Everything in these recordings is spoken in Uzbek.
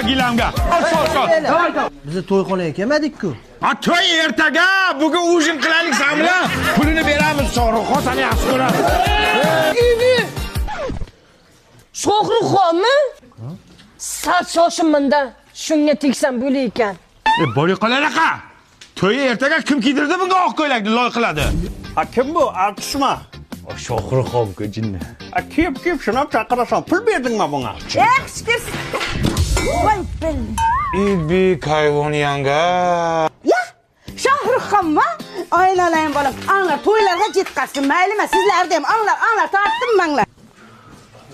gilamga. Biz to'yxonaga kelmadik-ku. Ha to'y ertaga, bugun ujin qilaylik sen bilan. Pulini beramiz, Shohruxxon seni yaxshi ko'radi. Shohruxxonmi? Sal shoshimanda shunga tegsam bo'lar ekan. Bori qolaraqa. To'y ertaga kim kiydirdi bunga oq ko'ylakni loy qiladi? Ha kim bu? Artishma. Shohruxxon-ku jinni. Ha kiyib shunab chaqirasan. Pul berdingmi bunga? Yaxshi. Voy bil. Ibi kayvon yanga. Ya, Shohruxxonmi? Oilalang bolam, anglar to'ylarga yetkazsin. Maylimi, sizlarga ham anglar tortdim manglar.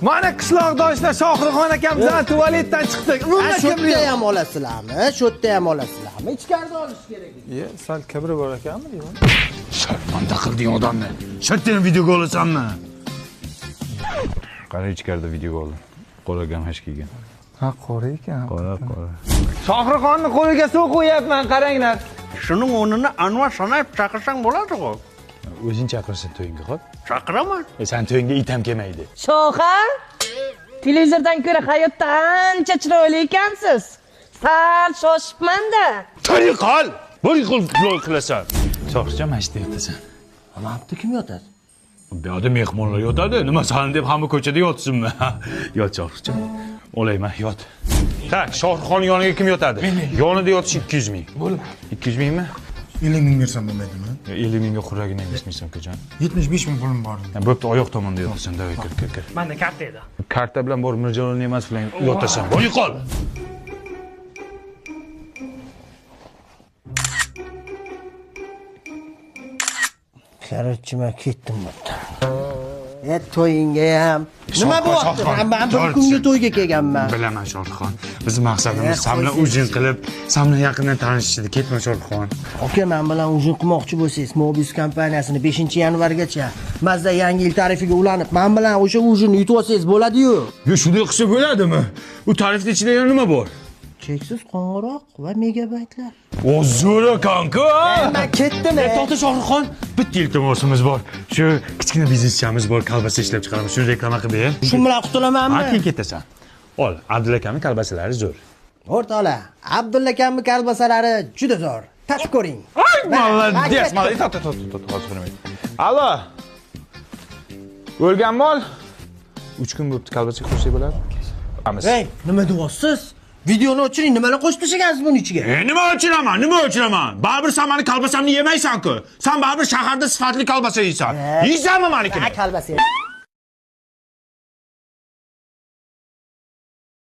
Mana qishloqdoshlar Shohruxxon akam bilan tualetdan chiqdik. Unda Sho'tda ham olasizlarmi? Sho'tda ham olasizlarmi? Ichkarida olish kerak. Sal kibri bor ekanmi deyman. Sharmanda qilding odamni. Shatdan videoga olasanmi? Qara ichkarida videoga oldim. Qora gamash kiygan. Ha, qora ekan. Qora. Shohruxxonni qo'liga suv qo'yapman, qaranglar. Shuning o'rnini Anvar sanayib chaqirsang bo'ladi-ku. O'zing chaqirsa to'yingga qol. Chaqiraman. Sen to'yingga it ham kelmaydi. Shoha, televizordan ko'ra hayotda ancha chiroyli ekansiz. Sal shoshibman-da. To'y qol. Bir qil qilasan. Shohruxjon mashda yotasan. Amapti kim yotadi? Bu yerda mehmonlar yotadi. Nima san deb hamma ko'chada yotsinmi? Yot Shohruxjon. Olayman, yot. Tak, Shohruxxon yoniga kim yotadi? Yonida yotish 200 ming. Bo'ldi. 200 mingmi? 50 ming bersam bo'lmaydimi? 50 mingga quragini emishmisan ko'jon. 75 ming pulim bor. Bo'pti, oyoq tomonda yotasan, davay kir. Menda karta edi. Karta bilan bor mirjalolni emas bilan yotasan. Bo'y qol. Qarachim, ketdim bo'pti. To'yingga ham. Nima bo'pti? Men bir kunga to'yga kelganman. Bilaman Shohruxxon. Bizning maqsadimiz sen bilan ujin qilib, sen bilan yaqindan tanishishdi. Ketma Shohruxxon. Aka, men bilan ujin qilmoqchi bo'lsangiz, Mobius kompaniyasini 5-yanvargacha Mazda yangi yil tarifiga ulanib, men bilan o'sha ujinni yutib olsangiz bo'ladi-yu. Yo, shunday qilsa bo'ladimi? U tarifning ichida yana nima bor? Cheksiz qo'ng'iroq va megabaytlar. O zo'ra kanka. Men ketdim. To'xta Shohruxxon, bitta iltimosimiz bor. Shu kichkina bizneschamiz bor, kolbasa ishlab chiqaramiz. Shuni reklama qilib ber. Shu bilan qutulamanmi? Keyin ketasan. Ol, Abdulla akamning kolbasalari zo'r. O'rtoqlar, Abdulla akamning kolbasalari juda zo'r. Tatib ko'ring. Молодец, молодец. To'xta. Allo. O'lgan mol? 3 kun bo'libdi, kolbasa qo'shsak bo'ladi? Hey, nima deyapsiz? Videoni o'chiring, nimalar qo'shib tashlagansiz buning ichiga? Nima o'chiraman? Baribir sen meni kolbasamni yemaysan-ku. Sen baribir shaharda sifatli kolbasa yeysan. Yeysanmi menikini? Kolbasa.